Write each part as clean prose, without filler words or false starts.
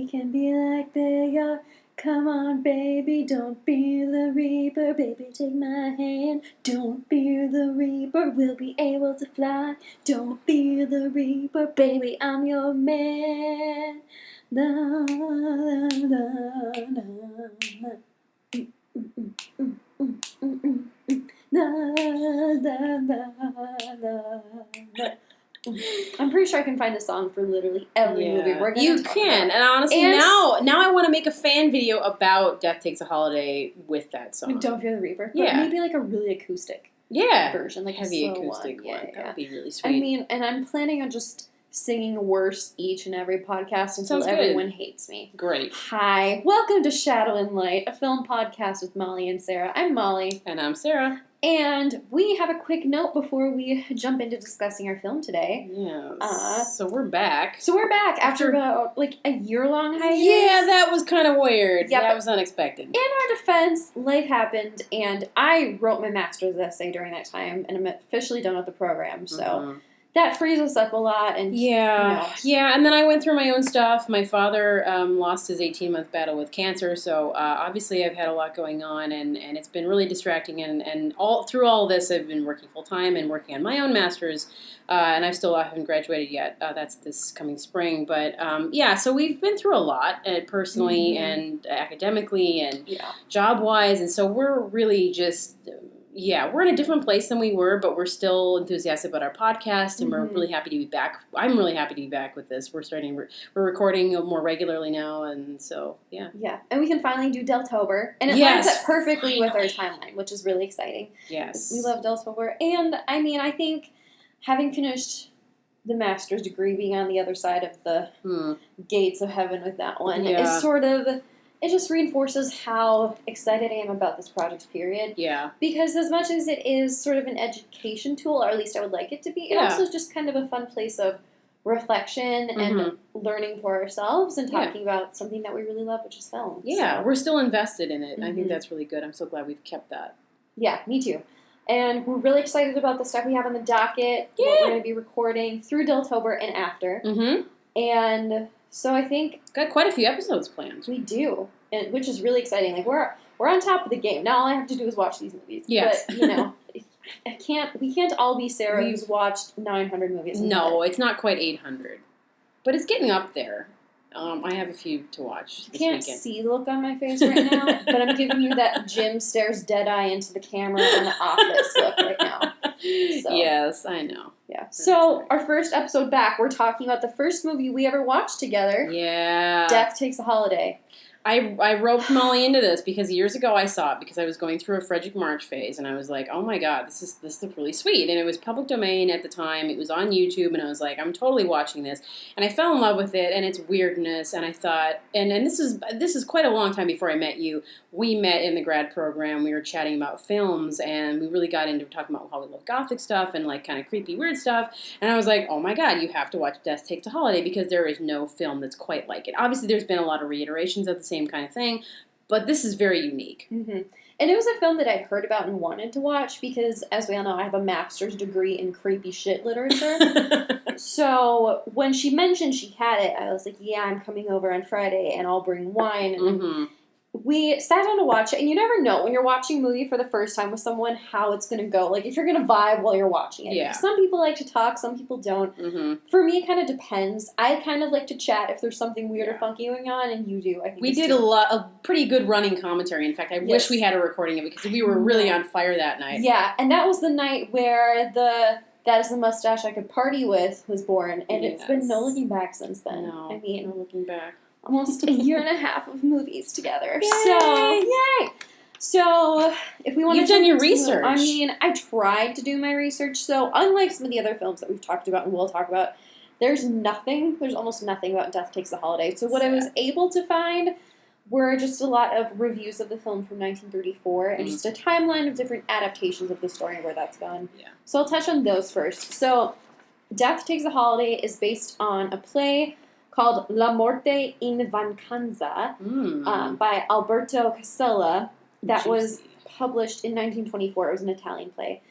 can be like they are. Come on, baby, don't be the reaper. Baby, take my hand. Don't be the reaper, we'll be able to fly. Don't be the reaper, baby, I'm your man. Da, da, da, da, da. I'm pretty sure I can find a song for literally every movie we're going to talk can, about. and honestly, now I want to make a fan video about Death Takes a Holiday with that song. Like Don't Fear the Reaper? Yeah. But maybe like a really acoustic version. Like heavy a slow acoustic one. That would be really sweet. I mean, and I'm planning on just singing worse each and every podcast until everyone hates me. Great. Hi. Welcome to Shadow and Light, a film podcast with Molly and Sarah. I'm Molly. And I'm Sarah. And we have a quick note before we jump into discussing our film today. Yes. So we're back. After about like a year-long hiatus. Yeah, that was kind of weird. Yep. That was unexpected. In our defense, life happened, and I wrote my master's essay during that time, and I'm officially done with the program, so that frees us up a lot. And and then I went through my own stuff. My father lost his 18-month battle with cancer, so obviously I've had a lot going on, and it's been really distracting, and through all this I've been working full-time and working on my own master's, and I haven't graduated yet. That's this coming spring, but so we've been through a lot, personally and academically and job-wise, and so we're really just... we're in a different place than we were, but we're still enthusiastic about our podcast, and we're really happy to be back. I'm really happy to be back with this. We're recording more regularly now, and so, yeah. Yeah, and we can finally do Deltober, and it lines up perfectly with our timeline, which is really exciting. Yes. We love Deltober, and, I mean, I think having finished the master's degree, being on the other side of the gates of heaven with that one, is sort of... It just reinforces how excited I am about this project, period. Yeah. Because as much as it is sort of an education tool, or at least I would like it to be, it also is just kind of a fun place of reflection and learning for ourselves and talking about something that we really love, which is film. Yeah, we're still invested in it. I think that's really good. I'm so glad we've kept that. Yeah, me too. And we're really excited about the stuff we have on the docket, what we're going to be recording through Deltober and after. And... So I think... Got quite a few episodes planned. We do, which is really exciting. Like, we're on top of the game. Now all I have to do is watch these movies. Yes. But, we can't all be Sarah who's watched 900 movies. No, it's not quite 800. But it's getting up there. I have a few to watch this weekend. See the look on my face right now, but I'm giving you that Jim stares dead-eye into the camera in the office look right now. So. Yes, I know. Yeah. So, our first episode back, we're talking about the first movie we ever watched together. Yeah. Death Takes a Holiday. I roped Molly into this because years ago I saw it because I was going through a Frederic March phase, and I was like, oh my god, this is really sweet. And it was public domain at the time. It was on YouTube, and I was like, I'm totally watching this. And I fell in love with it and its weirdness, and I thought, and this is quite a long time before I met you. We met in the grad program. We were chatting about films, and we really got into talking about how we love gothic stuff and like kind of creepy weird stuff. And I was like, oh my god, you have to watch Death Takes a Holiday because there is no film that's quite like it. Obviously, there's been a lot of reiterations of the same kind of thing, but this is very unique. And it was a film that I'd heard about and wanted to watch because, as we all know, I have a master's degree in creepy shit literature. So when she mentioned she had it, I was like, yeah, I'm coming over on Friday and I'll bring wine. And we sat down to watch it, and you never know when you're watching a movie for the first time with someone how it's going to go. Like, if you're going to vibe while you're watching it. Yeah. Some people like to talk, some people don't. For me, it kind of depends. I kind of like to chat if there's something weird or funky going on, and you do. I think we did a pretty good running commentary. In fact, I wish we had a recording of it because we were really on fire that night. Yeah, and that was the night where That Is the Mustache I Could Party With was born, and it's been no looking back since then. No, I mean, no looking back. Almost a year and a half of movies together. Yay! So, yay! So, if we want to... You've done your research. I mean, I tried to do my research. So, unlike some of the other films that we've talked about and we'll talk about, there's almost nothing about Death Takes a Holiday. So, what I was able to find were just a lot of reviews of the film from 1934 and just a timeline of different adaptations of the story and where that's gone. Yeah. So, I'll touch on those first. So, Death Takes a Holiday is based on a play called La Morte in Vacanza by Alberto Casella that was published in 1924. It was an Italian play.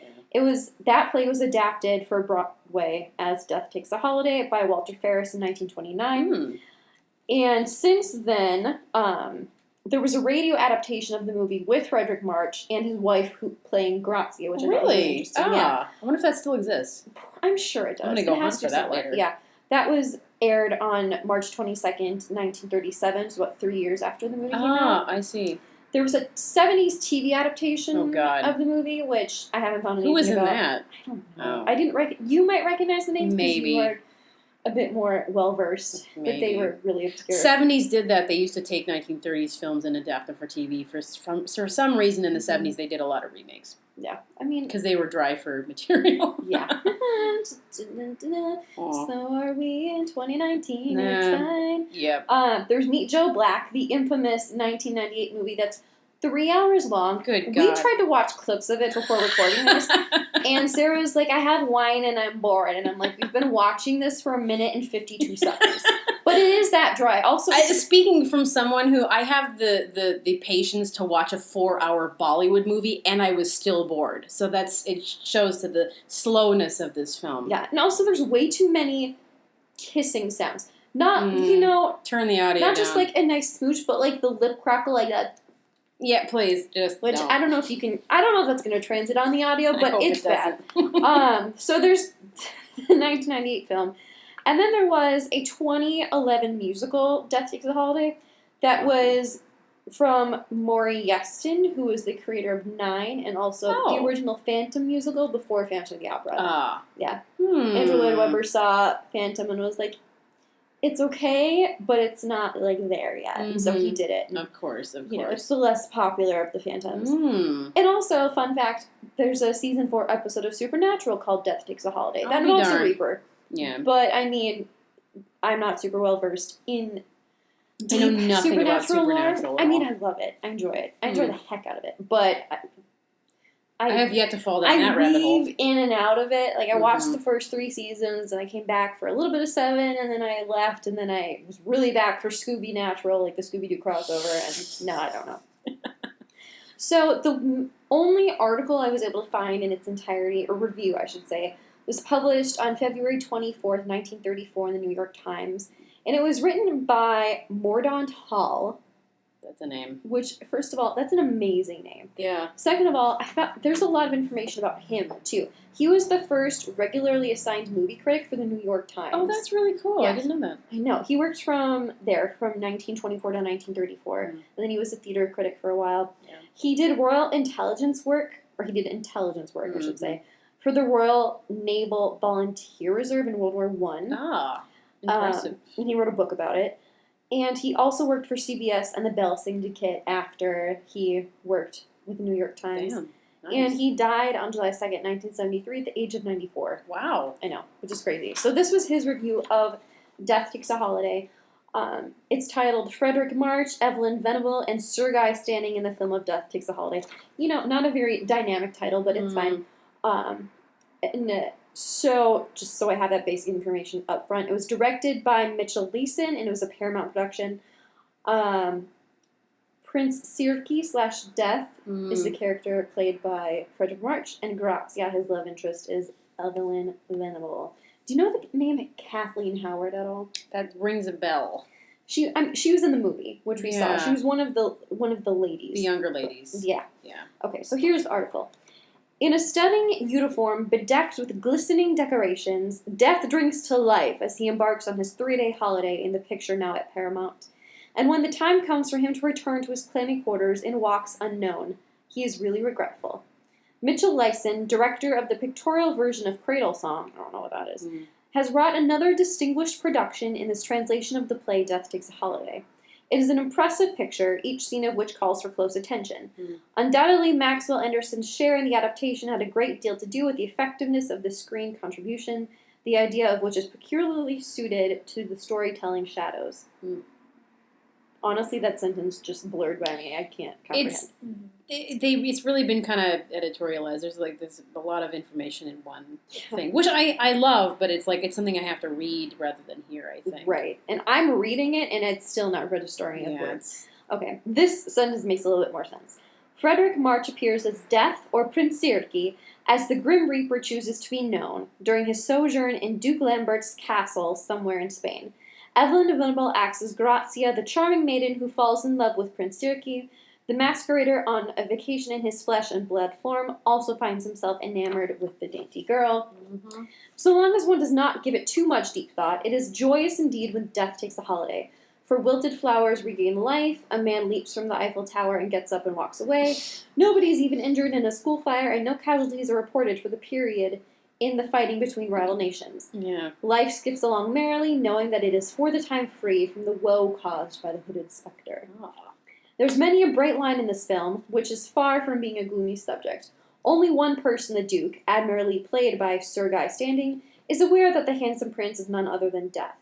That play was adapted for Broadway as Death Takes a Holiday by Walter Ferris in 1929. And since then, there was a radio adaptation of the movie with Frederic March and his wife playing Grazia, which I thought was really interesting. Yeah. I wonder if that still exists. I'm sure it does. I'm going to go hunt for that later. Yeah. That was aired on March 22nd, 1937, so about 3 years after the movie came out. I see. There was a 70s TV adaptation of the movie, which I haven't found anything about. Who was in that? I don't know. I didn't you might recognize the names because you are a bit more well-versed, but they were really obscure. 70s did that. They used to take 1930s films and adapt them for TV. For some reason in the 70s, they did a lot of remakes. Yeah, I mean... Because they were dry for material. Yeah. So are we in 2019. It's fine. Yep. There's Meet Joe Black, the infamous 1998 movie that's 3 hours long. Good God. We tried to watch clips of it before recording this, and Sarah was like, I had wine and I'm bored. And I'm like, we've been watching this for 1 minute and 52 seconds. But it is that dry. Also, speaking from someone who I have the patience to watch a 4-hour Bollywood movie, and I was still bored. So it shows to the slowness of this film. Yeah, and also there's way too many kissing sounds. Not, turn the audio not down. just like a nice smooch, but like the lip crackle, like that. Yeah, please, Which don't. I don't know if you can. I don't know if that's going to transit on the audio, but it's bad. So there's the 1998 film, and then there was a 2011 musical, Death Takes a Holiday, that was from Maury Yeston, who was the creator of Nine, and also the original Phantom musical before Phantom of the Opera. Yeah. Andrew Lloyd Webber saw Phantom and was like, it's okay, but it's not, like, there yet. Mm-hmm. And so he did it. And, of course. It's the less popular of the Phantoms. And also, fun fact, there's a season 4 episode of Supernatural called Death Takes a Holiday. That involves a Reaper. Yeah. But, I mean, I'm not super well-versed in deep I know nothing about Supernatural lore. I mean, I love it. I enjoy it. I enjoy the heck out of it. But... I have yet to fall down that rabbit hole. I weave in and out of it. Like, I watched the first 3 seasons, and I came back for a little bit of 7, and then I left, and then I was really back for Scooby Natural, like the Scooby-Doo crossover, and now I don't know. So, the only article I was able to find in its entirety, or review, I should say, was published on February 24th, 1934 in the New York Times, and it was written by Mordaunt Hall. That's a name. Which, first of all, that's an amazing name. Yeah. Second of all, I thought there's a lot of information about him, too. He was the first regularly assigned movie critic for the New York Times. Oh, that's really cool. Yeah. I didn't know that. I know. He worked from 1924 to 1934. And then he was a theater critic for a while. Yeah. He did intelligence work, I should say, for the Royal Naval Volunteer Reserve in World War I. Ah, impressive. And he wrote a book about it. And he also worked for CBS and the Bell Syndicate after he worked with the New York Times. Damn. Nice. And he died on July 2nd, 1973 at the age of 94. Wow. I know, which is crazy. So this was his review of Death Takes a Holiday. It's titled Frederic March, Evelyn Venable, and Sir Guy Standing in the Film of Death Takes a Holiday. You know, not a very dynamic title, but it's fine. So, just so I have that basic information up front, it was directed by Mitchell Leeson, and it was a Paramount production. Prince Sirki / Death is the character played by Frederic March, and Grazia, his love interest, is Evelyn Venable. Do you know the name Kathleen Howard at all? That rings a bell. She was in the movie, which we saw. She was one of the ladies. The younger ladies. Yeah. Yeah. Okay, so here's the article. In a stunning uniform bedecked with glistening decorations, Death drinks to life as he embarks on his 3-day holiday in the picture now at Paramount. And when the time comes for him to return to his clammy quarters in walks unknown, he is really regretful. Mitchell Leeson, director of the pictorial version of Cradle Song, I don't know what that is, has wrought another distinguished production in this translation of the play Death Takes a Holiday. It is an impressive picture, each scene of which calls for close attention. Undoubtedly, Maxwell Anderson's share in the adaptation had a great deal to do with the effectiveness of the screen contribution, the idea of which is peculiarly suited to the storytelling shadows. Honestly, that sentence just blurred by me. I can't comprehend. It's really been kind of editorialized. There's a lot of information in one thing, which I love, but it's something I have to read rather than hear, I think. Right. And I'm reading it, and it's still not registering as words. Okay, this sentence makes a little bit more sense. Frederic March appears as Death, or Prince Sirki, as the Grim Reaper chooses to be known, during his sojourn in Duke Lambert's castle somewhere in Spain. Evelyn de Venable acts as Grazia, the charming maiden who falls in love with Prince Circe. The masquerader, on a vacation in his flesh and blood form, also finds himself enamored with the dainty girl. Mm-hmm. So long as one does not give it too much deep thought, it is joyous indeed when death takes a holiday. For wilted flowers regain life, a man leaps from the Eiffel Tower and gets up and walks away. Nobody is even injured in a school fire, and no casualties are reported for the period in the fighting between rival nations. Yeah. Life skips along merrily, knowing that it is for the time free from the woe caused by the hooded spectre. Oh. There's many a bright line in this film, which is far from being a gloomy subject. Only one person, the Duke, admirably played by Sir Guy Standing, is aware that the handsome prince is none other than Death.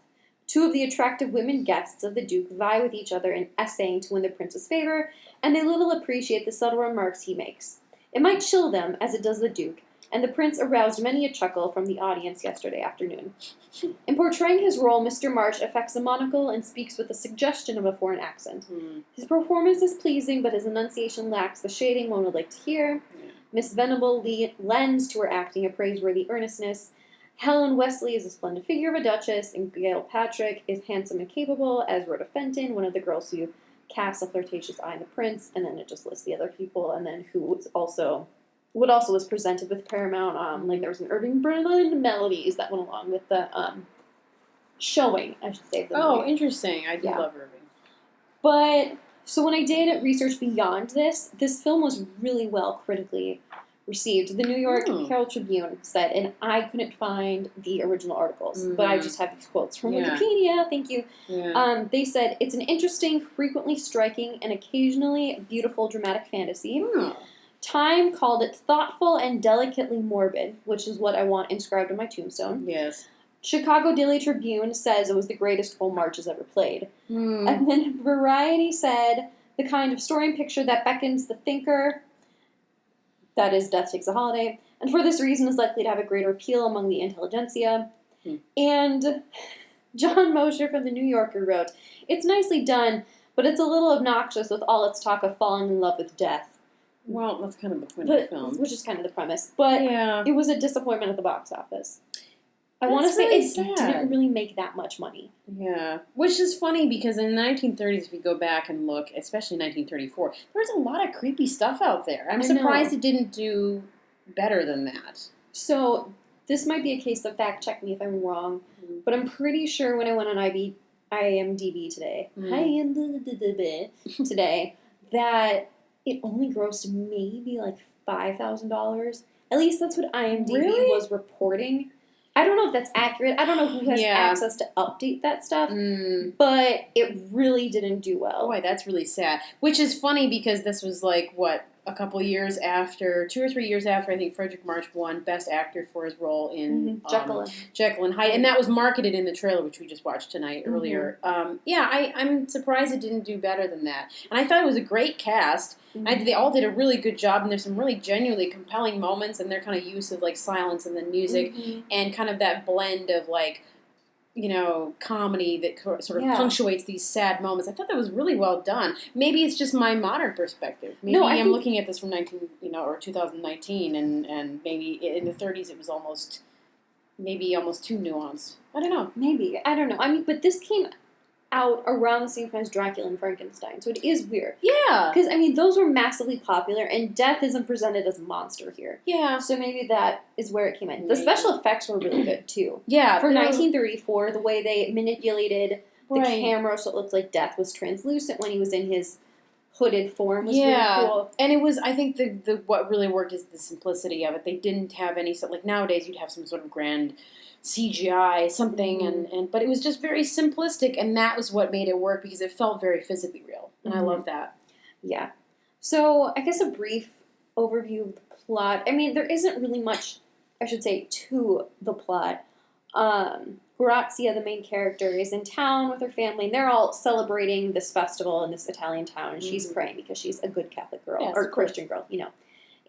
Two of the attractive women guests of the Duke vie with each other in essaying to win the prince's favor, and they little appreciate the subtle remarks he makes. It might chill them, as it does the Duke, and the prince aroused many a chuckle from the audience yesterday afternoon. In portraying his role, Mr. March affects a monocle and speaks with a suggestion of a foreign accent. His performance is pleasing, but his enunciation lacks the shading one would like to hear. Miss Venable lends to her acting a praiseworthy earnestness. Helen Wesley is a splendid figure of a duchess, and Gail Patrick is handsome and capable as Rhoda Fenton, one of the girls who casts a flirtatious eye on the prince, and then it just lists the other people, and then who was also... What also was presented with Paramount, like there was an Irving Berlin Melodies that went along with the showing, I should say. Oh, interesting. I do love Irving. But, so when I did research beyond this film was really well critically received. The New York Herald Tribune said, and I couldn't find the original articles, but I just have these quotes from Wikipedia, thank you. Yeah. They said, it's an interesting, frequently striking, and occasionally beautiful dramatic fantasy. Time called it thoughtful and delicately morbid, which is what I want inscribed on my tombstone. Yes. Chicago Daily Tribune says it was the greatest full marches ever played. And then Variety said, the kind of story and picture that beckons the thinker, that is, Death Takes a Holiday, and for this reason is likely to have a greater appeal among the intelligentsia. And John Mosher from The New Yorker wrote, it's nicely done, but it's a little obnoxious with all its talk of falling in love with death. Well, that's kind of the point of the film. Which is kind of the premise. But it was a disappointment at the box office. I want to say really it didn't really make that much money. Yeah. Which is funny because in the 1930s, if you go back and look, especially 1934, there was a lot of creepy stuff out there. I'm surprised it didn't do better than that. So, this might be a case of fact check me if I'm wrong, but I'm pretty sure when I went on IMDb today, that it only grossed maybe like $5,000. At least that's what IMDb was reporting. I don't know if that's accurate. I don't know who has access to update that stuff, but it really didn't do well. Boy, that's really sad. Which is funny because this was like, what, a couple years after, 2 or 3 years after, I think Frederic March won Best Actor for his role in Jekyll and Hyde. And that was marketed in the trailer, which we just watched tonight earlier. I'm surprised it didn't do better than that. And I thought it was a great cast. They all did a really good job, and there's some really genuinely compelling moments in their kind of use of like silence and then music, and kind of that blend of like, you know, comedy that sort of punctuates these sad moments. I thought that was really well done. Maybe it's just my modern perspective. Maybe I'm looking at this from 2019, and maybe in the 30s it was almost too nuanced. I don't know. Maybe. I don't know. I mean, but this came out around the same time as Dracula and Frankenstein, so it is weird. Yeah. Because, I mean, those were massively popular, and death isn't presented as a monster here. Yeah. So maybe that is where it came in. The special effects were really good, too. Yeah. For 1934, the way they manipulated the camera so it looked like death was translucent when he was in his hooded form was really cool. And it was, I think, the what really worked is the simplicity of it. They didn't have any, like nowadays you'd have some sort of grand CGI something, but it was just very simplistic, and that was what made it work because it felt very physically real, and I love that. Yeah. So I guess a brief overview of the plot. I mean, there isn't really much, I should say, to the plot. Grazia, the main character, is in town with her family, and they're all celebrating this festival in this Italian town, and she's praying because she's a good Catholic girl, or Christian girl, you know.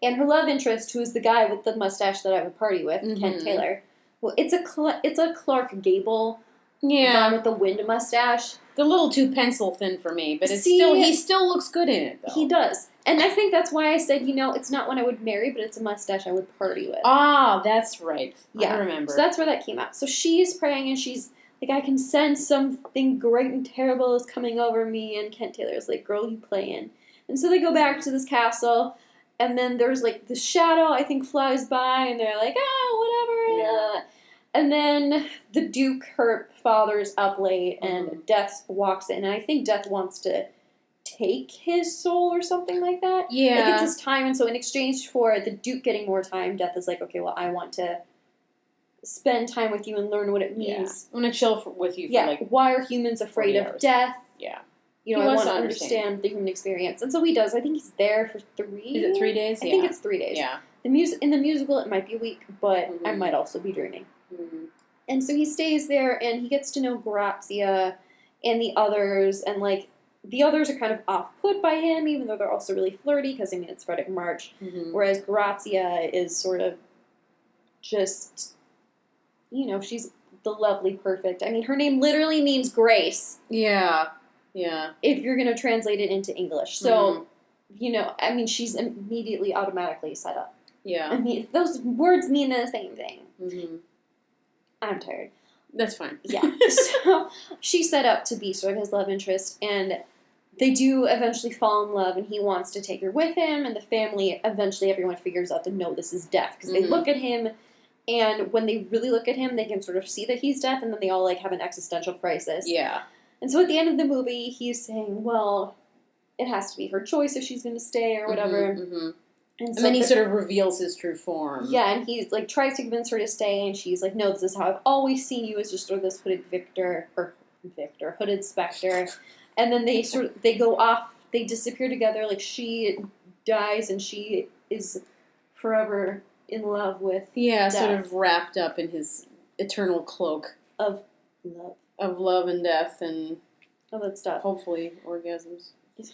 And her love interest, who is the guy with the mustache that I would party with, Ken Taylor. Well, it's a Clark Gable guy with the wind mustache. A little too pencil thin for me, but he still looks good in it, though. He does. And I think that's why I said, it's not one I would marry, but it's a mustache I would party with. Ah, that's right. Yeah. I remember. So that's where that came out. So she's praying, and she's like, I can sense something great and terrible is coming over me, and Kent Taylor's like, girl, you playing. And so they go back to this castle, and then there's, like, the shadow, I think, flies by, and they're like, whatever. Yeah. And then the Duke, her father's up late, and Death walks in, and I think Death wants to take his soul or something like that. Yeah. Like, it's his time, and so in exchange for the Duke getting more time, Death is like, okay, well, I want to spend time with you and learn what it means. I'm going to chill with you for, like, why are humans afraid of hours. death? Yeah. You know, I want to understand the human experience. And so he does. I think he's there for 3 Is it 3 days? I think it's 3 days. Yeah. In the musical, it might be a week, but I might also be dreaming. And so he stays there, and he gets to know Grazia and the others, and, like, the others are kind of off-put by him, even though they're also really flirty, because, I mean, it's Frederic March, whereas Grazia is sort of just, you know, she's the lovely, perfect. I mean, her name literally means grace. Yeah. Yeah. If you're going to translate it into English. So, you know, I mean, she's immediately automatically set up. Yeah. I mean, those words mean the same thing. I'm tired. That's fine. Yeah. So she's set up to be sort of his love interest, and they do eventually fall in love, and he wants to take her with him, and the family, eventually everyone figures out that no, this is Death, because they look at him, and when they really look at him, they can sort of see that he's Death, and then they all, like, have an existential crisis. Yeah. And so at the end of the movie, he's saying, well, it has to be her choice if she's going to stay or whatever. And then he sort of reveals his true form. Yeah, and he, like, tries to convince her to stay, and she's like, no, this is how I've always seen you, as just sort of this hooded hooded specter. And then they go off, they disappear together, like, she dies, and she is forever in love with Death. Sort of wrapped up in his eternal cloak. Of love. Of love and death and... all that stuff. Hopefully, orgasms. I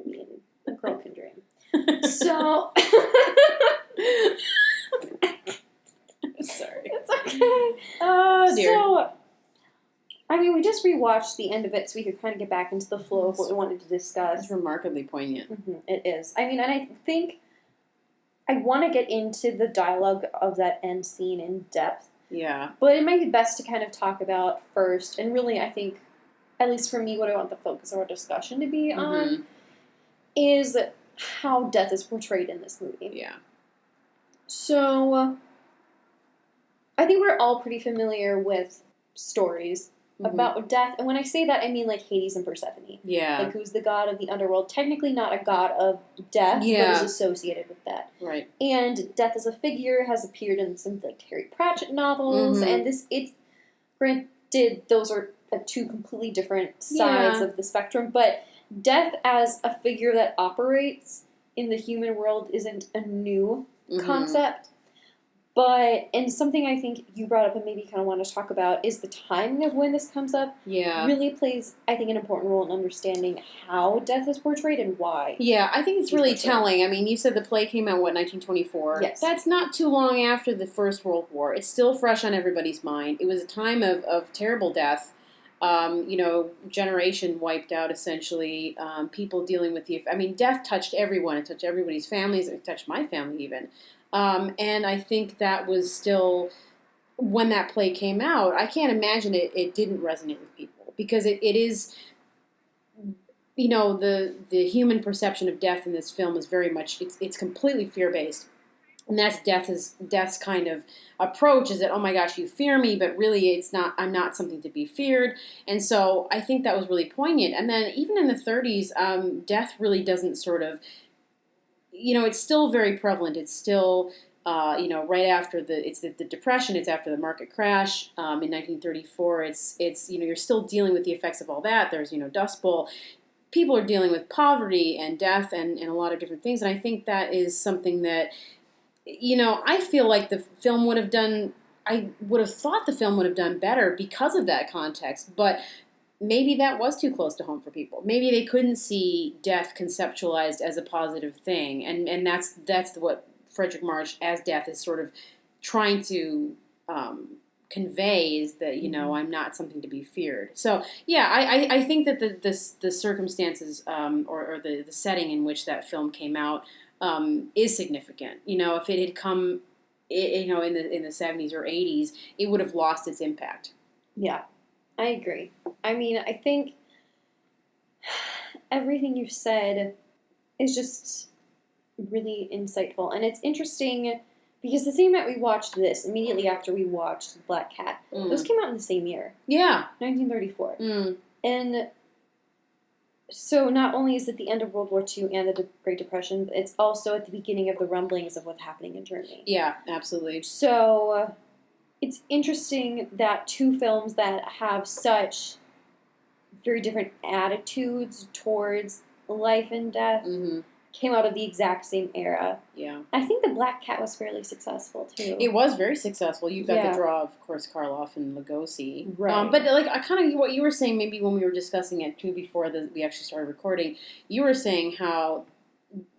mean, a girl can dream. So... Sorry. It's okay. Oh, dear. So, I mean, we just rewatched the end of it so we could kind of get back into the flow of what we wanted to discuss. It's remarkably poignant. It is. I mean, and I think I want to get into the dialogue of that end scene in depth. Yeah. But it might be best to kind of talk about first, and really, I think, at least for me, what I want the focus of our discussion to be on is how death is portrayed in this movie. Yeah. So, I think we're all pretty familiar with stories about death. And when I say that, I mean, like, Hades and Persephone. Yeah. Like, who's the god of the underworld. Technically not a god of death, but is associated with that. Right. And death as a figure has appeared in some, like, Terry Pratchett novels. And it's, granted, those are two completely different sides of the spectrum, but death as a figure that operates in the human world isn't a new concept. But, and something I think you brought up and maybe kind of want to talk about is the timing of when this comes up. Yeah. Really plays, I think, an important role in understanding how death is portrayed and why. Yeah, I think it's really telling. I mean, you said the play came out, 1924? Yes. That's not too long after the First World War. It's still fresh on everybody's mind. It was a time of terrible death. You know, generation wiped out, essentially. People dealing with death touched everyone. It touched everybody's families. It touched my family, even. And I think that was still, when that play came out, I can't imagine it didn't resonate with people. Because it is, you know, the human perception of death in this film is very much, it's completely fear-based. And that's death's kind of approach, is that, oh my gosh, you fear me, but really I'm not something to be feared. And so I think that was really poignant. And then even in the 30s, death really doesn't sort of, you know, it's still very prevalent. It's still, you know, right after the Depression, it's after the market crash in 1934. It's you know, you're still dealing with the effects of all that. There's, you know, Dust Bowl. People are dealing with poverty and death and a lot of different things. And I think that is something that, you know, I feel like the film would have done, I would have thought the film would have done better because of that context. But maybe that was too close to home for people. Maybe they couldn't see death conceptualized as a positive thing, and that's what Frederic March as Death is sort of trying to convey, is that, you know, I'm not something to be feared. So yeah, I think that the circumstances or the setting in which that film came out is significant. You know, if it had come, you know, in the 70s or 80s, it would have lost its impact. Yeah. I agree. I mean, I think everything you said is just really insightful. And it's interesting because the same night we watched this, immediately after we watched Black Cat, those came out in the same year. Yeah. 1934. And so not only is it the end of World War II and the Great Depression, it's also at the beginning of the rumblings of what's happening in Germany. Yeah, absolutely. So it's interesting that two films that have such very different attitudes towards life and death came out of the exact same era. Yeah. I think the Black Cat was fairly successful, too. It was very successful. You've got the draw, of course, Karloff and Lugosi. Right. But, like, I kind of, what you were saying maybe when we were discussing it, too, before we actually started recording, you were saying how,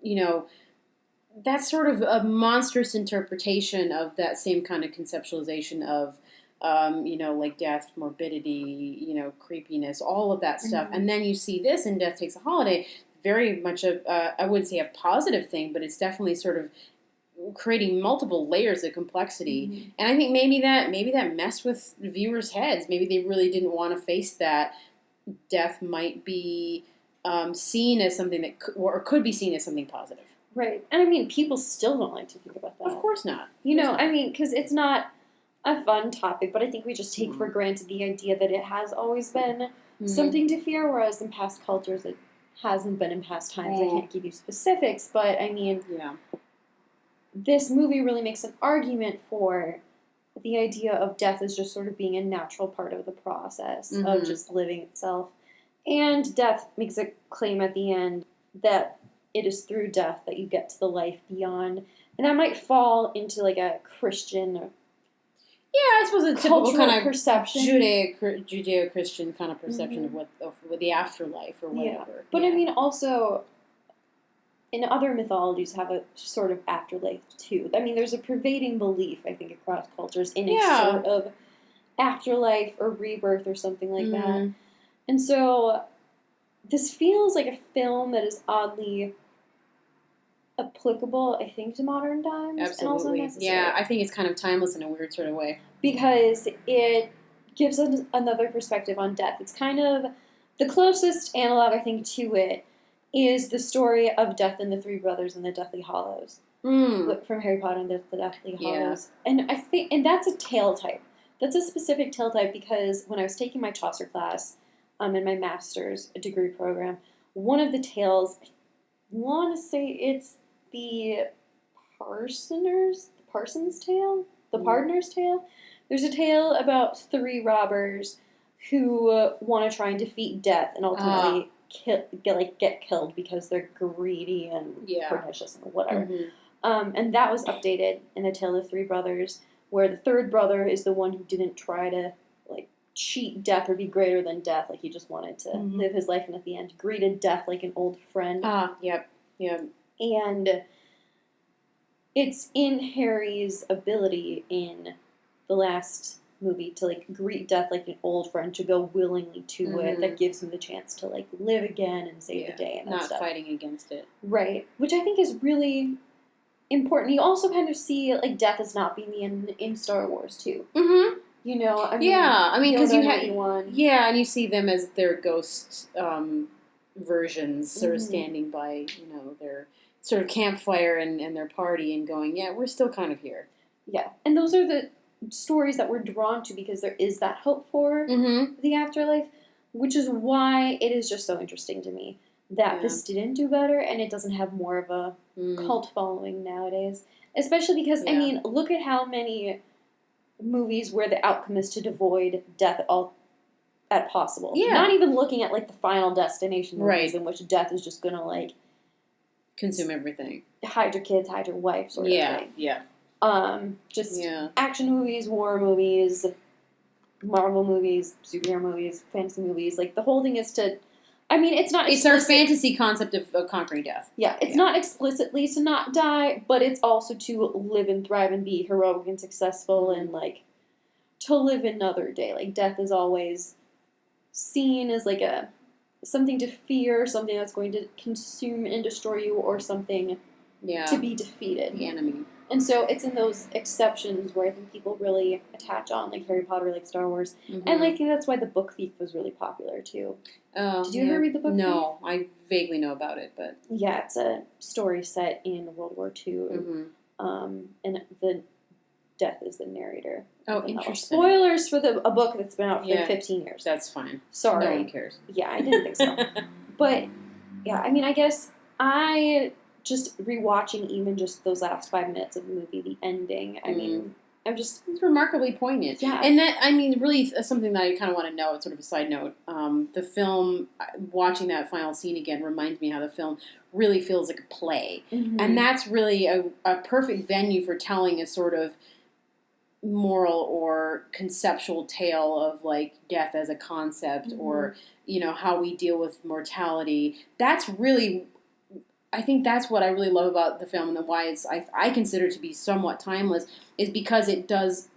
you know, that's sort of a monstrous interpretation of that same kind of conceptualization of, you know, like death, morbidity, you know, creepiness, all of that stuff. And then you see this in Death Takes a Holiday, very much I wouldn't say a positive thing, but it's definitely sort of creating multiple layers of complexity. And I think maybe that messed with viewers' heads. Maybe they really didn't want to face that death might be seen as something that could be seen as something positive. Right. And I mean, people still don't like to think about that. Of course not. You know, I mean, because it's not a fun topic, but I think we just take for granted the idea that it has always been something to fear, whereas in past cultures it hasn't been in past times. I can't give you specifics, but I mean, this movie really makes an argument for the idea of death as just sort of being a natural part of the process of just living itself. And death makes a claim at the end that it is through death that you get to the life beyond. And that might fall into like a Christian I suppose a typical kind of perception. Judeo-Christian kind of perception of what the afterlife or whatever. Yeah. But I mean, also, in other mythologies have a sort of afterlife too. I mean, there's a pervading belief, I think, across cultures in a sort of afterlife or rebirth or something like that. And so this feels like a film that is oddly applicable, I think, to modern times. Absolutely. And also necessary. Yeah, I think it's kind of timeless in a weird sort of way. Because it gives us another perspective on death. It's kind of the closest analog, I think, to it is the story of Death and the Three Brothers and the Deathly Hallows from Harry Potter and the Deathly Hallows. And I think, and that's a tale type. That's a specific tale type because when I was taking my Chaucer class in my master's degree program, one of the tales, I want to say it's the Parson's Tale? The Pardoner's Tale? There's a tale about three robbers who want to try and defeat death and ultimately get killed because they're greedy and pernicious and whatever. And that was updated in the Tale of the Three Brothers, where the third brother is the one who didn't try to like cheat death or be greater than death. Like he just wanted to live his life, and at the end greeted death like an old friend. And it's in Harry's ability in the last movie to like greet death like an old friend, to go willingly to it, that gives him the chance to like live again and save the day and that not stuff. Fighting against it. Right. Which I think is really important. You also kind of see like death as not being the end in Star Wars too. You know, I mean, because you have and you see them as their ghost versions, sort of standing by, you know, their sort of campfire and their party and going, we're still kind of here. Yeah, and those are the stories that we're drawn to because there is that hope for the afterlife, which is why it is just so interesting to me that this didn't do better and it doesn't have more of a cult following nowadays. Especially because, I mean, look at how many movies where the outcome is to avoid death at possible. Not even looking at, like, the Final Destination movies in which death is just gonna, like... consume everything. Hide your kids, hide your wife sort of thing. Just action movies, war movies, Marvel movies, superhero movies, fantasy movies. Like, the whole thing is to... I mean, it's not... It's our fantasy concept of conquering death. Yeah, it's not explicitly to not die, but it's also to live and thrive and be heroic and successful and, like, to live another day. Like, death is always seen as, like, something to fear, something that's going to consume and destroy you, or something to be defeated. The enemy. And so it's in those exceptions where I think people really attach on, like Harry Potter, like Star Wars. Mm-hmm. And I think that's why The Book Thief was really popular, too. Oh, Did you ever read The Book Thief? No, I vaguely know about it, but... Yeah, it's a story set in World War II. Mm-hmm. And the death is the narrator. Oh, interesting. Spoilers for a book that's been out for like 15 years. That's fine. Sorry. No one cares. Yeah, I didn't think so. But, yeah, I mean, I guess I... Just rewatching even just those last 5 minutes of the movie, the ending. I mean, I'm just... It's remarkably poignant. Yeah. And that, I mean, really something that I kind of want to know, it's sort of a side note, the film, watching that final scene again reminds me how the film really feels like a play. Mm-hmm. And that's really a perfect venue for telling a sort of moral or conceptual tale of, like, death as a concept or, you know, how we deal with mortality. That's really... I think that's what I really love about the film and why I consider it to be somewhat timeless is because it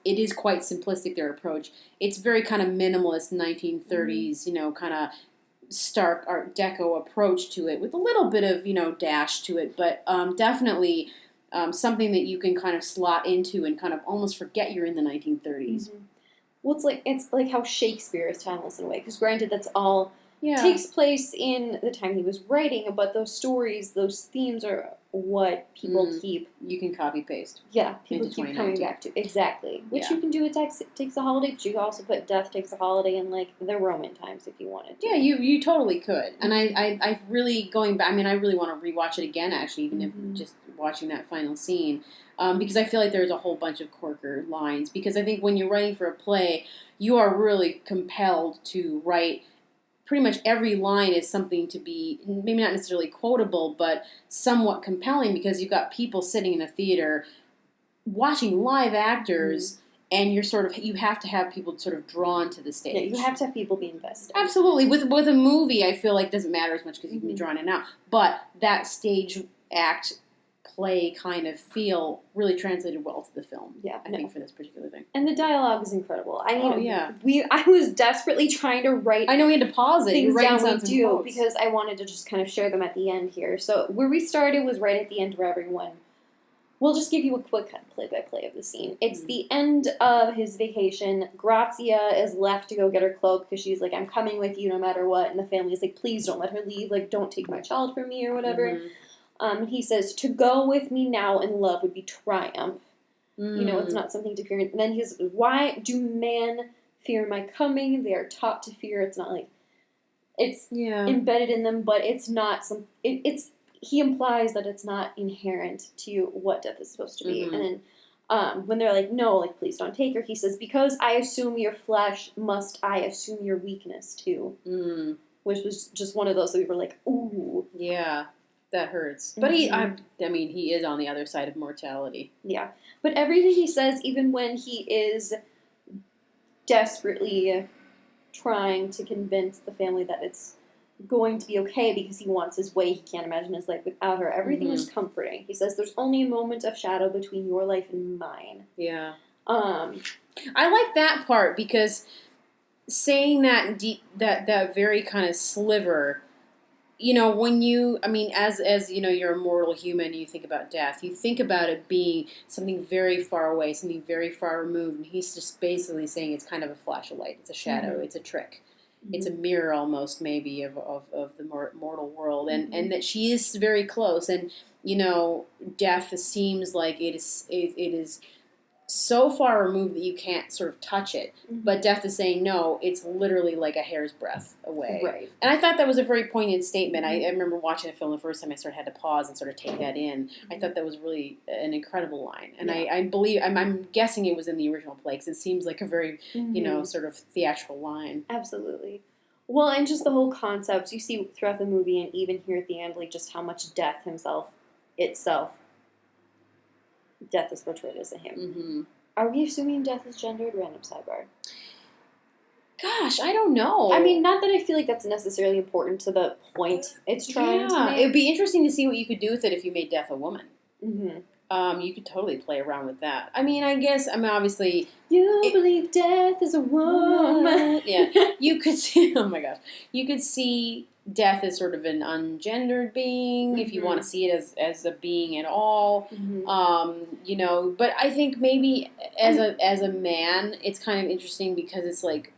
is quite simplistic, their approach. It's very kind of minimalist 1930s, you know, kind of stark Art Deco approach to it with a little bit of, you know, dash to it, but definitely something that you can kind of slot into and kind of almost forget you're in the 1930s. Mm-hmm. Well, it's like how Shakespeare is timeless in a way, because granted that's all... takes place in the time he was writing, but those stories, those themes are what people keep... You can copy-paste. Yeah, people keep coming back to. Exactly. Which you can do with Takes a Holiday, but you can also put Death Takes a Holiday in, like, the Roman times if you wanted to. Yeah, you totally could. And I really, going back, I mean, I really want to rewatch it again, actually, even if just watching that final scene. Because I feel like there's a whole bunch of corker lines. Because I think when you're writing for a play, you are really compelled to write... Pretty much every line is something to be, maybe not necessarily quotable, but somewhat compelling because you've got people sitting in a theater watching live actors, and you have to have people sort of drawn to the stage. Yeah, you have to have people be invested. Absolutely. With a movie, I feel like it doesn't matter as much because you can be drawn in and out. But that stage act play kind of feel really translated well to the film. Yeah, I think for this particular thing. And the dialogue is incredible. I mean, yeah. I was desperately trying to write. I know we had to pause it. Things down we do because I wanted to just kind of share them at the end here. So where we started was right at the end where everyone. We'll just give you a quick play-by-play of the scene. It's the end of his vacation. Grazia is left to go get her cloak because she's like, I'm coming with you no matter what. And the family's like, please don't let her leave. Like, don't take my child from me or whatever. He says, to go with me now in love would be triumph. You know, it's not something to fear. And then he says, why do men fear my coming? They are taught to fear. It's not like, it's embedded in them, but it's not he implies that it's not inherent to what death is supposed to be. And then when they're like, no, like, please don't take her, he says, because I assume your flesh, must I assume your weakness too. Which was just one of those that we were like, ooh. Yeah. That hurts. But he is on the other side of mortality. Yeah. But everything he says, even when he is desperately trying to convince the family that it's going to be okay because he wants his way, he can't imagine his life without her, everything is comforting. He says, there's only a moment of shadow between your life and mine. Yeah. I like that part because saying that deep, that very kind of sliver... You know, when as you know, you're a mortal human, you think about death. You think about it being something very far away, something very far removed, and he's just basically saying it's kind of a flash of light. It's a shadow. It's a trick. It's a mirror almost, maybe, of the mortal world, and that she is very close. And you know, death seems like it is so far removed that you can't sort of touch it. But death is saying, no, it's literally like a hair's breadth away. Right. And I thought that was a very poignant statement. I remember watching the film the first time I sort of had to pause and sort of take that in. I thought that was really an incredible line. And I believe, I'm guessing it was in the original play because it seems like a very, you know, sort of theatrical line. Absolutely. Well, and just the whole concept, you see throughout the movie and even here at the end, like just how much death death is portrayed as a him. Are we assuming death is gendered? Random sidebar. Gosh, I don't know. I mean, not that I feel like that's necessarily important to the point it's trying to make. It would be interesting to see what you could do with it if you made death a woman. You could totally play around with that. I mean, obviously... You believe death is a woman. Yeah. You could see... Oh, my gosh. You could see death is sort of an ungendered being, if you want to see it as a being at all. You know, but I think maybe as a man, it's kind of interesting because it's like,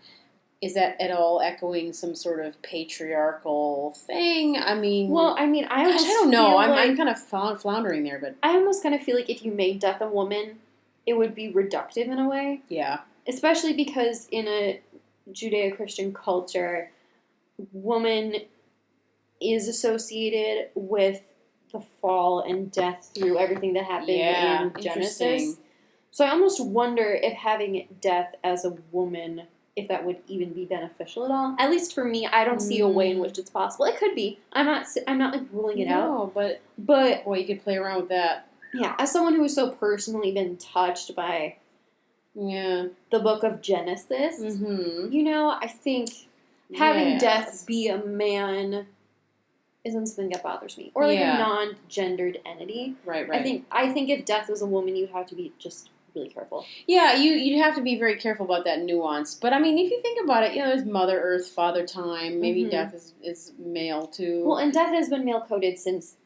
is that at all echoing some sort of patriarchal thing? I mean, well, I mean, I don't know. I'm kind of floundering there, but I almost kind of feel like if you made death a woman, it would be reductive in a way. Yeah. Especially because in a Judeo-Christian culture, woman is associated with the fall and death through everything that happened in Genesis. So I almost wonder if having death as a woman, if that would even be beneficial at all. At least for me, I don't see a way in which it's possible. It could be. I'm not like ruling it out. No, but boy, you could play around with that. Yeah, as someone who has so personally been touched by the book of Genesis, you know, I think having death be a man isn't something that bothers me, or like a non-gendered entity. Right. I think if death was a woman, you'd have to be just really careful. Yeah, you'd have to be very careful about that nuance. But I mean, if you think about it, you know, there's Mother Earth, Father Time. Maybe death is male too. Well, and death has been male coded since.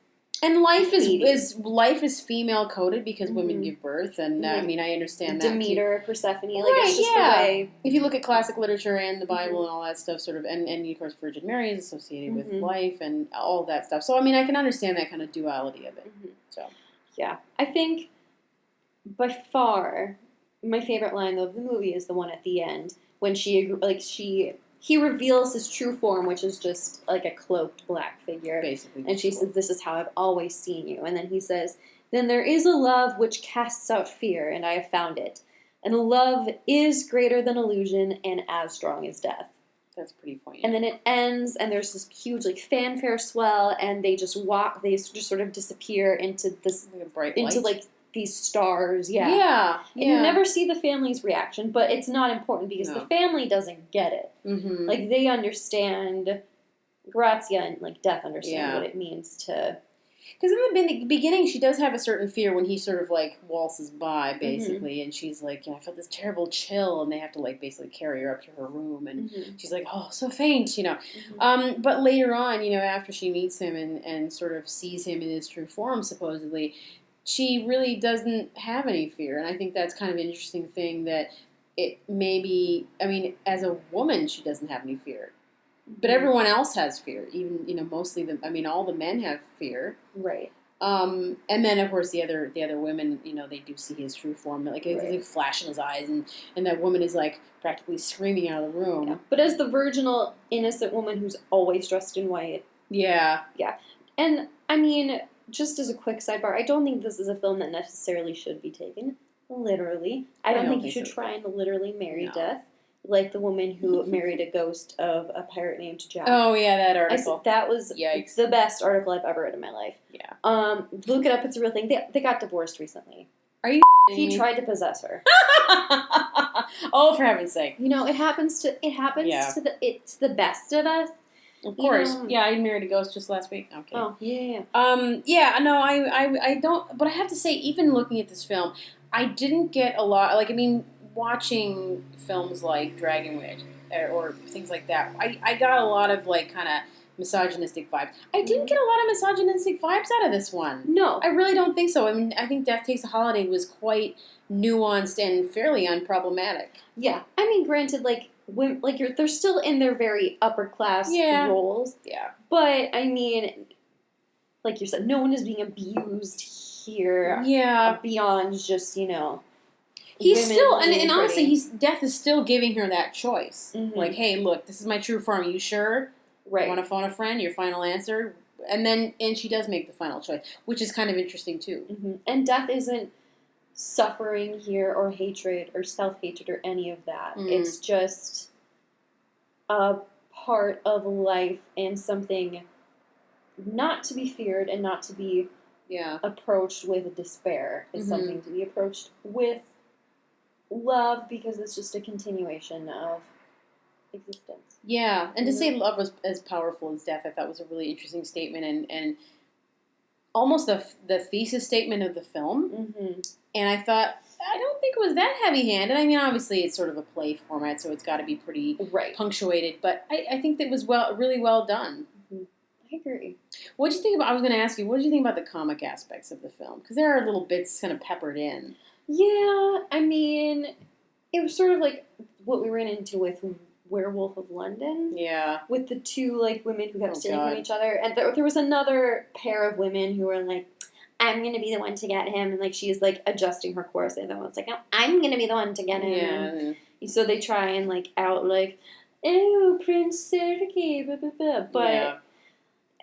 And life is female coded because women give birth, and I mean I understand that Demeter, Persephone, like it's just the way. If you look at classic literature and the Bible and all that stuff, sort of, and of course Virgin Mary is associated with life and all that stuff. So I mean I can understand that kind of duality of it. So yeah, I think by far my favorite line of the movie is the one at the end when he reveals his true form, which is just like a cloaked black figure. Basically. And she says, "This is how I've always seen you." And then he says, "Then there is a love which casts out fear, and I have found it. And love is greater than illusion and as strong as death." That's pretty poignant. And then it ends, and there's this huge like fanfare swell, and they just sort of disappear into this, like a bright into light. like these stars, And you never see the family's reaction, but it's not important because the family doesn't get it. Like they understand, Grazia and like Death understand what it means to. Because in the beginning, she does have a certain fear when he sort of like waltzes by, basically, and she's like, I felt this terrible chill, and they have to like basically carry her up to her room, and she's like, oh, so faint, you know. But later on, you know, after she meets him and sort of sees him in his true form, supposedly, she really doesn't have any fear, and I think that's kind of an interesting thing that it maybe, I mean, as a woman, she doesn't have any fear. But everyone else has fear. Even, you know, mostly all the men have fear. Right. And then of course the other women, you know, they do see his true form. Like there's a flash in his eyes, and that woman is like practically screaming out of the room. Yeah. But as the virginal, innocent woman who's always dressed in white. Yeah. And I mean, just as a quick sidebar, I don't think this is a film that necessarily should be taken literally. I don't think you should try and literally marry death. Like the woman who married a ghost of a pirate named Jack. Oh, yeah, that article. That was the best article I've ever read in my life. Yeah. Look it up. It's a real thing. They got divorced recently. Are you He tried to possess her. Oh, for heaven's sake. You know, it happens to it's the best of us. Of course. You know, yeah, I married a ghost just last week. Okay. Oh, yeah. Yeah, no, I don't, but I have to say, even looking at this film, I didn't get a lot, like, I mean, watching films like Dragon Witch or things like that, I got a lot of like kind of misogynistic vibes. I didn't get a lot of misogynistic vibes out of this one. No. I really don't think so. I mean, I think Death Takes a Holiday was quite nuanced and fairly unproblematic. Yeah. I mean, granted, like, they're still in their very upper class roles. Yeah. But, I mean, like you said, no one is being abused here. Yeah. Beyond just, you know... He's still, and honestly, Death is still giving her that choice. Mm-hmm. Like, hey, look, this is my true form. Are you sure? Right. Want to phone a friend? Your final answer? And she does make the final choice, which is kind of interesting, too. Mm-hmm. And Death isn't suffering here or hatred or self-hatred or any of that. It's just a part of life and something not to be feared and not to be approached with despair. It's something to be approached with love, because it's just a continuation of existence. Yeah, and to say love was as powerful as death, I thought was a really interesting statement and almost the thesis statement of the film. Mm-hmm. And I thought, I don't think it was that heavy-handed. I mean, obviously it's sort of a play format, so it's got to be pretty punctuated, but I think that was really well done. What do you think about? I was going to ask you. What did you think about the comic aspects of the film? Because there are little bits kind of peppered in. Yeah, I mean, it was sort of like what we ran into with Werewolf of London. Yeah. With the two, like, women who kept stealing from each other. And there was another pair of women who were like, I'm going to be the one to get him. And, like, she's, like, adjusting her course. And the one's like, no, I'm going to be the one to get him. Yeah. And so they try and, like, like, oh, Prince Sergei, blah, blah, blah. But...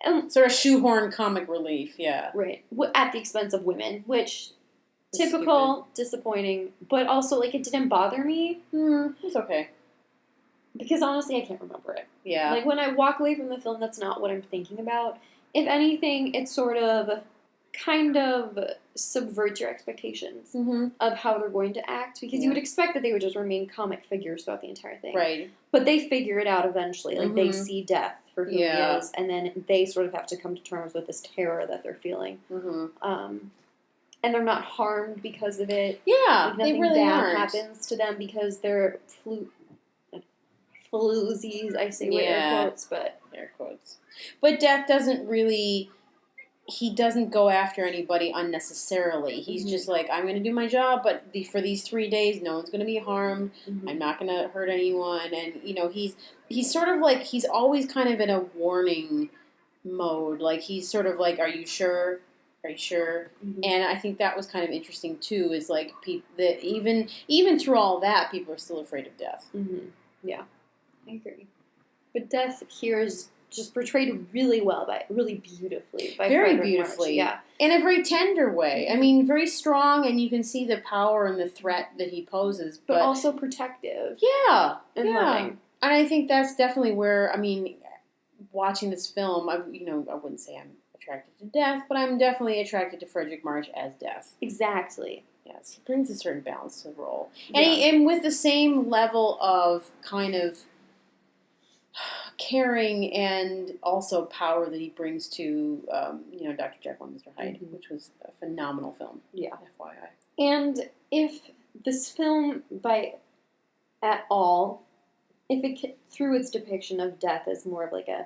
Yeah. Sort of shoehorn comic relief, yeah. Right. At the expense of women, which... Typical, disappointing, but also, like, it didn't bother me. It's okay. Because, honestly, I can't remember it. Yeah. Like, when I walk away from the film, that's not what I'm thinking about. If anything, it sort of kind of subverts your expectations of how they're going to act. Because you would expect that they would just remain comic figures throughout the entire thing. Right. But they figure it out eventually. Like, they see death for who he is, and then they sort of have to come to terms with this terror that they're feeling. And they're not harmed because of it. Yeah, like, nothing they really bad aren't. happens to them because they're floozies. I say with air quotes, but air quotes. But Death doesn't really. He doesn't go after anybody unnecessarily. He's just like, I'm going to do my job, but for these 3 days, no one's going to be harmed. I'm not going to hurt anyone, and he's sort of like he's always kind of in a warning mode. Like he's sort of like, are you sure? Are you sure? And I think that was kind of interesting too. Is like that even through all that, people are still afraid of death. Yeah, I agree. But death here is just portrayed really well really beautifully by very Frederic beautifully, March. in a very tender way. I mean, very strong, and you can see the power and the threat that he poses, but also protective. Yeah, and loving. And I think that's definitely where watching this film, I wouldn't say I'm attracted to Death, but I'm definitely attracted to Frederic March as Death. Exactly. Yes, he brings a certain balance to the role, and with the same level of kind of caring and also power that he brings to Dr. Jekyll and Mr. Hyde, which was a phenomenal film. Yeah, FYI. And if this film, at all, if it through its depiction of death as more of like a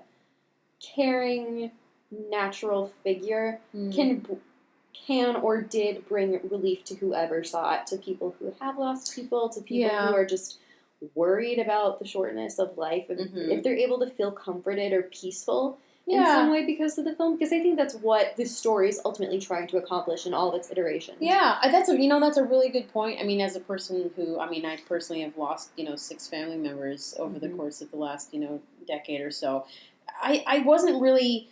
caring, natural figure, can or did bring relief to whoever saw it, to people who have lost people, to people who are just worried about the shortness of life, if they're able to feel comforted or peaceful in some way because of the film, because I think that's what this story is ultimately trying to accomplish in all of its iterations. Yeah, that's a really good point. I mean, as a person who, I personally have lost 6 family members over the course of the last decade or so. I wasn't really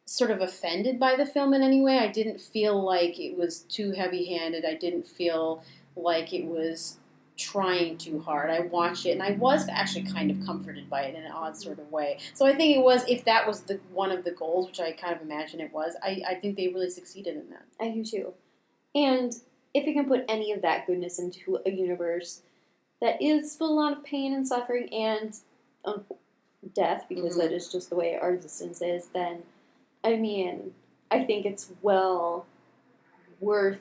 sort of offended by the film in any way. I didn't feel like it was too heavy-handed. I didn't feel like it was trying too hard. I watched it, and I was actually kind of comforted by it in an odd sort of way. So I think it was, if that was one of the goals, which I kind of imagine it was, I think they really succeeded in that. I do too. And if you can put any of that goodness into a universe that is full of a lot of pain and suffering and death, because that is just the way our existence is, then, I mean, I think it's well worth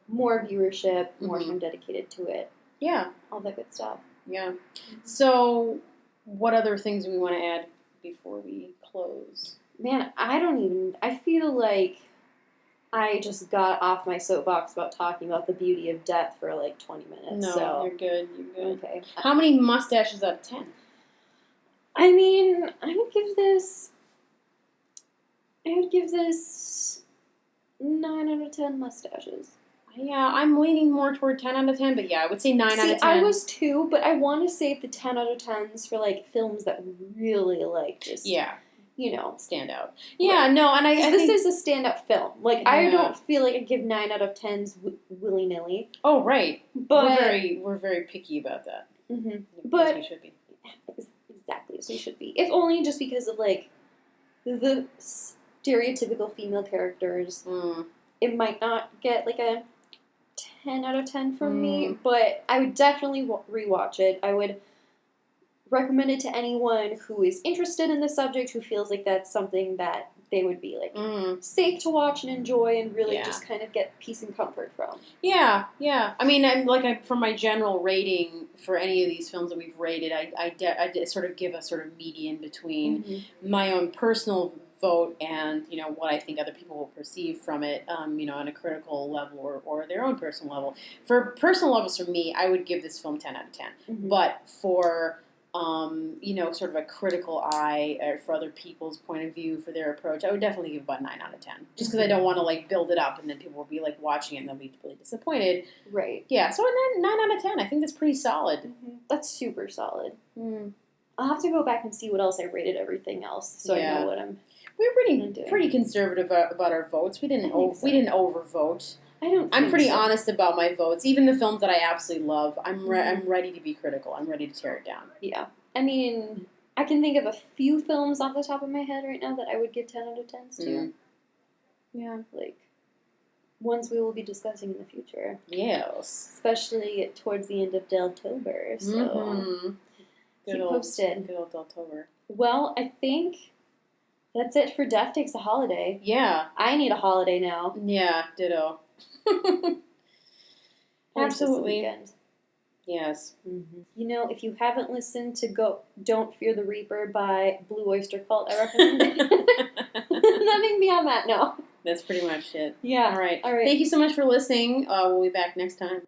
more viewership, more time dedicated to it. Yeah. All that good stuff. Yeah. So, what other things do we want to add before we close? Man, I feel like I just got off my soapbox about talking about the beauty of death for like 20 minutes. No, so. You're good. Okay. How many mustaches out of 10? I mean, I would give this 9 out of 10 mustaches. Yeah, I'm leaning more toward 10 out of 10, but yeah, I would say 9 out of 10. I was 2, but I want to save the 10 out of 10s for, like, films that really, like, just, stand out. Yeah, right. No, and I think this is a standout film. Like, I don't feel like I give 9 out of 10s willy-nilly. Oh, right. But we're very picky about that. But we should be. Exactly, as we should be. If only just because of, like, the stereotypical female characters. It might not get, like, a 10 out of 10 from me, but I would definitely rewatch it. I would recommend it to anyone who is interested in the subject, who feels like that's something that they would be, like, safe to watch and enjoy and really just kind of get peace and comfort from. Yeah. I mean, for my general rating for any of these films that we've rated, I did sort of give a sort of median between my own personal vote and, you know, what I think other people will perceive from it, you know, on a critical level or their own personal level. For personal levels, for me, I would give this film 10 out of 10. Mm-hmm. But for, you know, sort of a critical eye for other people's point of view, for their approach, I would definitely give about 9 out of 10. Just because I don't want to, like, build it up and then people will be, like, watching it and they'll be really disappointed. Right. Yeah, so 9 out of 10. I think that's pretty solid. Mm-hmm. That's super solid. I'll have to go back and see what else I rated everything else, so I know what I'm. We were pretty conservative about our votes. We didn't overvote. I'm pretty honest about my votes. Even the films that I absolutely love, I'm ready to be critical. I'm ready to tear it down. Yeah, I mean, I can think of a few films off the top of my head right now that I would give 10 out of 10s to. Yeah, like ones we will be discussing in the future. Yes, especially towards the end of Deltober. So keep posted. Good old Deltober. Well, I think that's it for Death Takes a Holiday. Yeah. I need a holiday now. Yeah, ditto. Absolutely. Yes. Mm-hmm. You know, if you haven't listened to Don't Fear the Reaper by Blue Oyster Cult, I recommend it. Nothing beyond that, no. That's pretty much it. Yeah. All right. Thank you so much for listening. We'll be back next time.